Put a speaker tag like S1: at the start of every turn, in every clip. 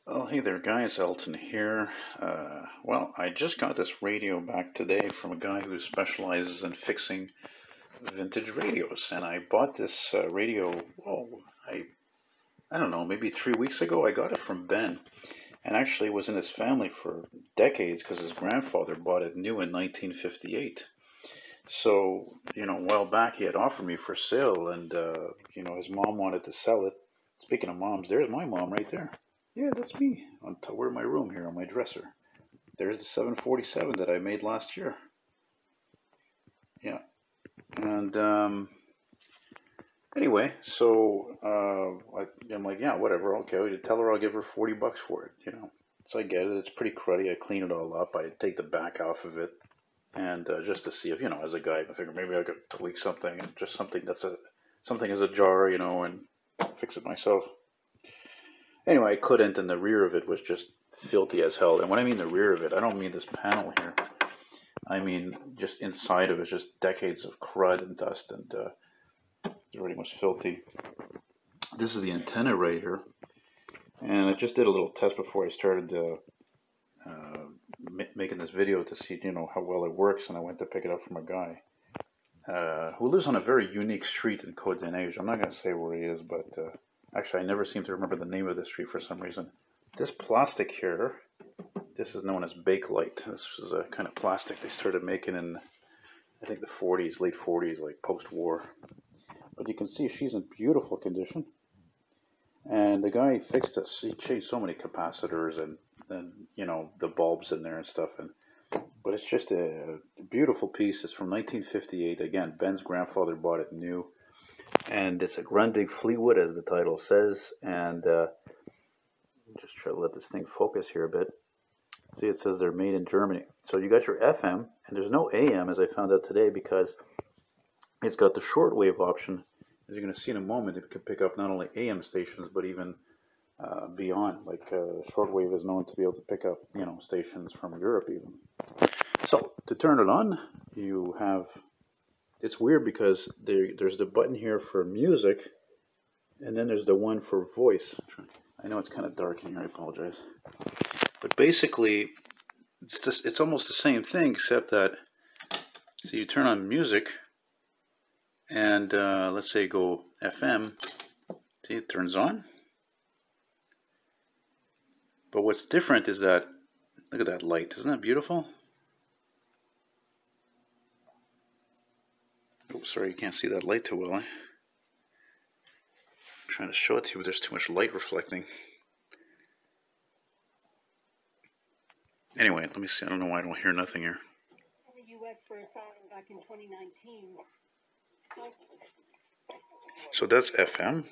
S1: Oh, hey there, guys. Elton here. Well, I just got this radio back today from a guy who specializes in fixing vintage radios, and I bought this radio. I don't know, maybe 3 weeks ago. I got it from Ben, and actually it was in his family for decades because his grandfather bought it new in 1958. So, a while back he had offered me for sale, and his mom wanted to sell it. Speaking of moms, there's my mom right there. Yeah, that's me on top of my room here on my dresser. There's the 747 that I made last year. Yeah, and anyway, so I'm like, yeah, whatever. Okay, I'll tell her I'll give her $40 for it. So I get it. It's pretty cruddy. I clean it all up. I take the back off of it, and just to see if, as a guy, I figure maybe I could tweak something, and just something as a jar, and fix it myself. Anyway, I couldn't, and the rear of it was just filthy as hell. And when I mean the rear of it, I don't mean this panel here. I mean just inside of it, just decades of crud and dust, and it already was filthy. This is the antenna right here, and I just did a little test before I started making this video to see, how well it works. And I went to pick it up from a guy who lives on a very unique street in Côte d'Ivoire. I'm not going to say where he is, but actually, I never seem to remember the name of the street for some reason. This plastic here, this is known as Bakelite. This is a kind of plastic they started making in, I think, the 40s, late 40s, like post-war. But you can see she's in beautiful condition. And the guy fixed this. He changed so many capacitors and the bulbs in there and stuff. But it's just a beautiful piece. It's from 1958. Again, Ben's grandfather bought it new. And it's a Grundig Fleetwood, as the title says. And just try to let this thing focus here a bit. See, it says they're made in Germany. So you got your FM, and there's no AM, as I found out today, because it's got the shortwave option. As you're going to see in a moment, it can pick up not only AM stations, but even beyond. Like shortwave is known to be able to pick up, stations from Europe even. So to turn it on, you have. It's weird because there's the button here for music, and then there's the one for voice. I know it's kind of dark in here, I apologize. But basically, it's almost the same thing, except that, so you turn on music, and let's say go FM, see, it turns on. But what's different is that, look at that light, isn't that beautiful? Oh, sorry, you can't see that light too well, eh? I'm trying to show it to you, but there's too much light reflecting. Anyway, let me see. I don't know why I don't hear nothing here.
S2: In the U.S. for asylum back in 2019.
S1: So that's FM.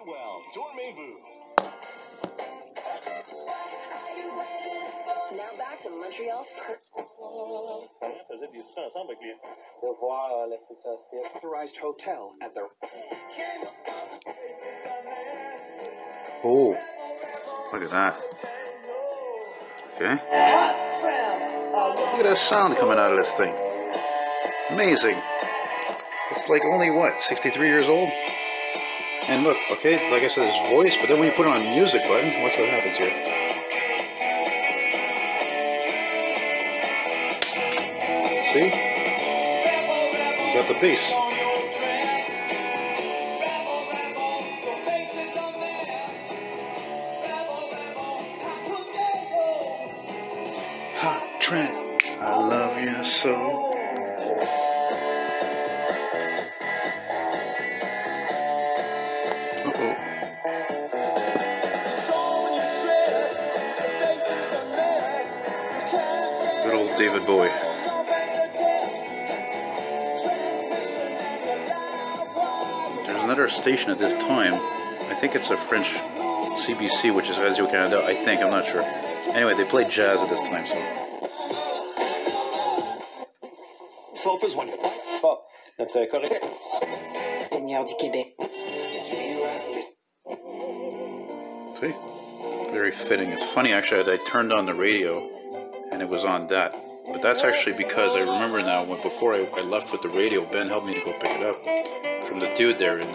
S3: Well, dormez-vous.
S2: Now back to Montreal.
S3: Authorized hotel at the.
S1: Oh, look at that. Okay. Look at that sound coming out of this thing. Amazing. It's like only, what, 63 years old? And look, okay, like I said, there's voice, but then when you put it on music button, watch what happens here. See? You got the bass. Hot Trent, I love you so. Uh-oh. Good old David Bowie. There's another station at this time. I think it's a French CBC, which is Radio Canada. I think, I'm not sure. Anyway, they played jazz at this time, so. See? Very fitting. It's funny, actually, I turned on the radio, and it was on that. But that's actually because I remember now, before I left with the radio, Ben helped me to go pick it up from the dude there in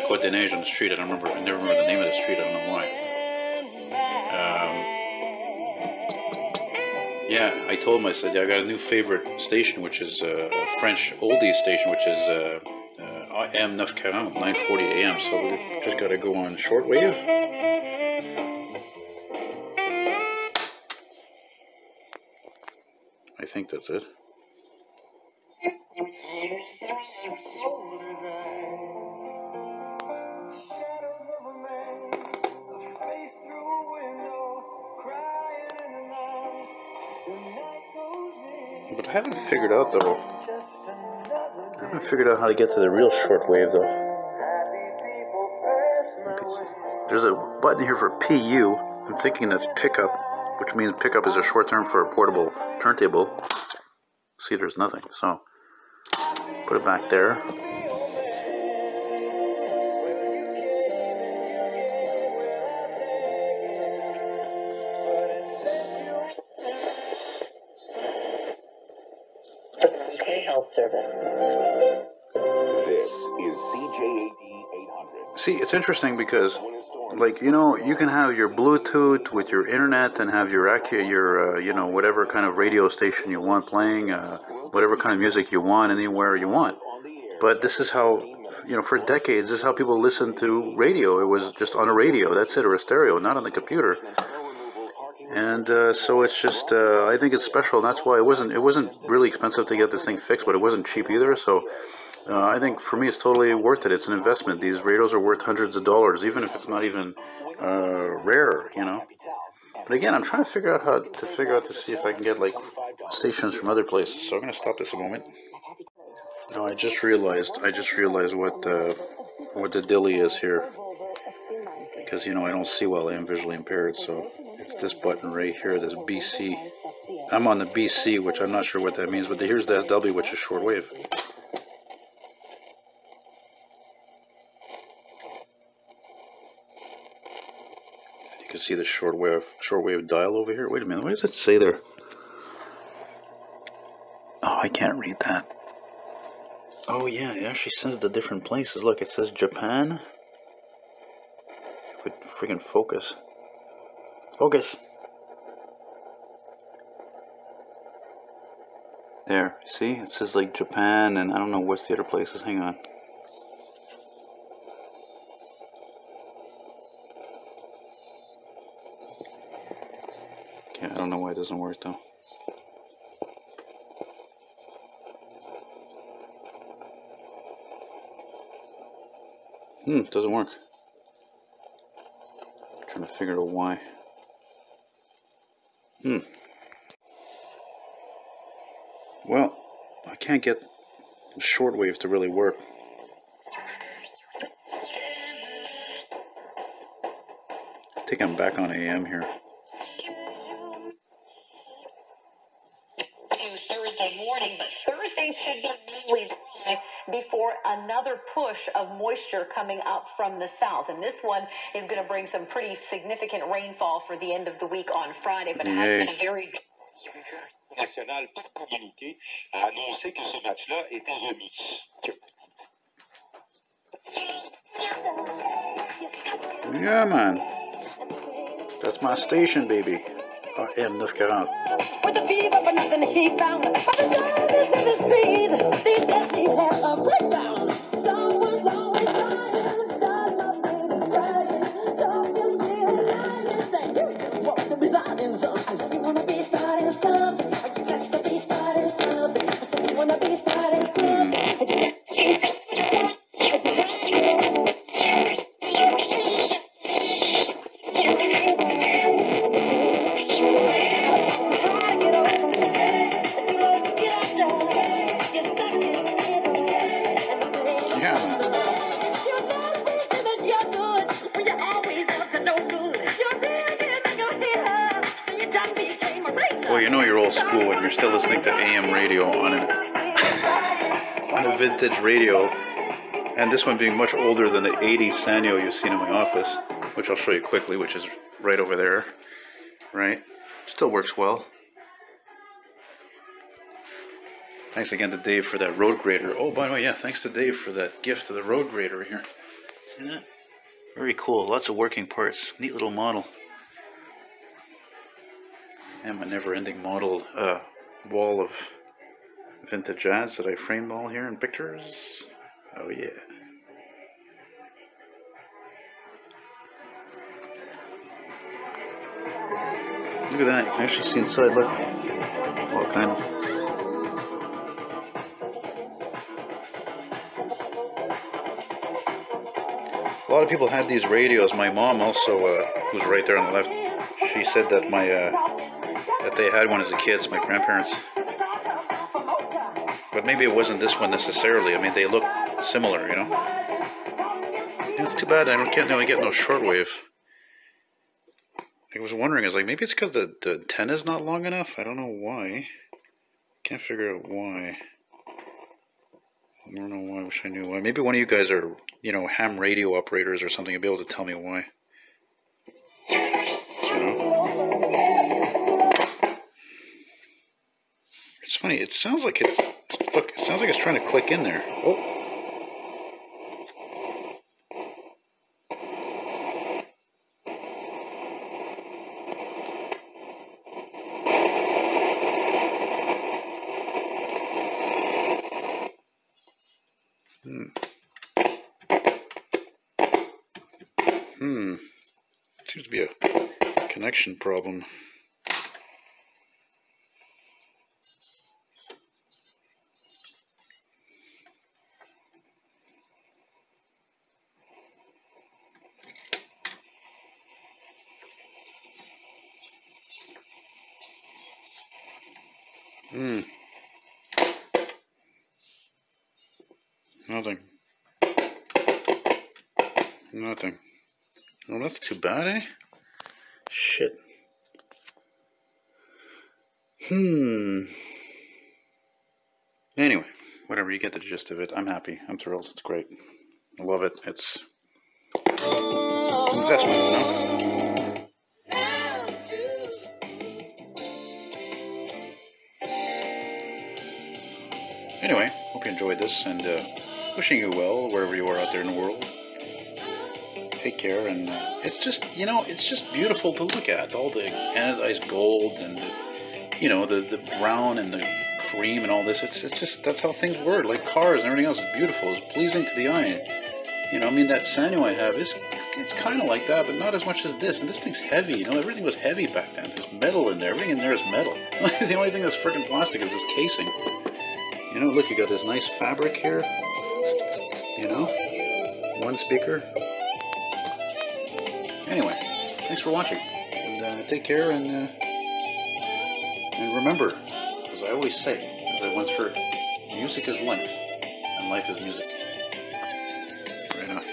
S1: Côte des Neiges on the street. I never remember the name of the street. I don't know why. Yeah, I told him, I said, yeah, I got a new favorite station, which is a French oldies station, which is AM 940, 940 AM. So we just got to go on shortwave. I think that's it. But I haven't figured out though. I haven't figured out how to get to the real shortwave though. There's a button here for PU. I'm thinking that's pickup, which means pickup is a short term for a portable turntable. See, there's nothing. So put it back there.
S4: Service.
S3: This is CJAD 800.
S1: See, it's interesting because, like, you know, you can have your Bluetooth with your internet and have your you know, whatever kind of radio station you want playing, whatever kind of music you want anywhere you want. But this is how, you know, for decades, this is how people listened to radio. It was just on a radio, that's it, or a stereo, not on the computer. And so it's just, I think it's special, and that's why it wasn't really expensive to get this thing fixed, but it wasn't cheap either. So I think for me it's totally worth it. It's an investment. These radios are worth hundreds of dollars, even if it's not even rare, you know. But again, I'm trying to figure out to see if I can get like stations from other places. So I'm going to stop this a moment. No, I just realized what the dilly is here, because, you know, I don't see well. I am visually impaired, so it's this button right here, this BC. I'm on the BC, which I'm not sure what that means, but here's the SW, which is shortwave. You can see the shortwave dial over here. Wait a minute, what does it say there? Oh, I can't read that. Oh yeah, it actually says the different places. Look, it says Japan. If it freaking focus. Focus. There, see? It says like Japan, and I don't know what's the other places. Hang on. Okay, I don't know why it doesn't work though. It doesn't work. I'm trying to figure out why. Well, I can't get the shortwave to really work. I think I'm back on AM here.
S4: Thursday morning, but Thursday should be we've seen before another push of moisture coming up from the south, and this one is going to bring some pretty significant rainfall for the end of the week on Friday, but it has been a very
S3: National par communiqué a annoncé que ce match-là était remis.
S1: Yeah, man. That's my station, baby. AM 940.
S5: With the fever for nothing he found. But the darkness in his speed. These destinies have a breakdown. Someone's always dying. Does nothing is crying. Don't you feel the dying thing? You want to be starting something. You want to be starting something. You got to be starting something. So you want to be starting something.
S1: Well, you know you're old school when you're still listening to AM radio on a vintage radio, and this one being much older than the 80 Sanyo you've seen in my office, which I'll show you quickly, which is right over there, right? Still works well. Thanks again to Dave for that road grader. Oh, by the way, yeah, thanks to Dave for that gift of the road grader here. See that? Very cool. Lots of working parts. Neat little model. And my never-ending model wall of vintage jazz that I framed all here in pictures. Oh yeah. Look at that. You can actually see inside. Look. Well, kind of. A lot of people had these radios. My mom also, who's right there on the left, she said that that they had one as a kid, my grandparents. But maybe it wasn't this one necessarily. I mean, they look similar, you know. It's too bad I can't really get no shortwave. I was wondering, I was like, maybe it's because the antenna's not long enough. I don't know why. Can't figure out why. I don't know why. I wish I knew why. Maybe one of you guys are, you know, ham radio operators or something. You'll be able to tell me why. You know? It's funny. It sounds like it's. Look, it sounds like it's trying to click in there. Oh. Seems to be a connection problem. Nothing. Nothing. Well, that's too bad, eh? Shit. Anyway, whatever, you get the gist of it. I'm happy. I'm thrilled. It's great. I love it. It's investment, you know? Anyway, hope you enjoyed this, and wishing you well wherever you are out there in the world. Take care, and it's just, you know, it's just beautiful to look at. All the anodized gold and the, you know, the brown and the cream and all this. It's just, that's how things were. Like cars and everything else is beautiful. It's pleasing to the eye. You know, I mean, that Sanyo I have it's kind of like that, but not as much as this. And this thing's heavy. You know, everything was heavy back then. There's metal in there. Everything in there is metal. The only thing that's freaking plastic is this casing. You know, look, you got this nice fabric here. You know, one speaker. Anyway, thanks for watching, and take care, and remember, as I always say, as I once heard, music is life, and life is music. Right on.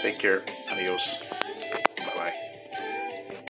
S1: Take care. Adios.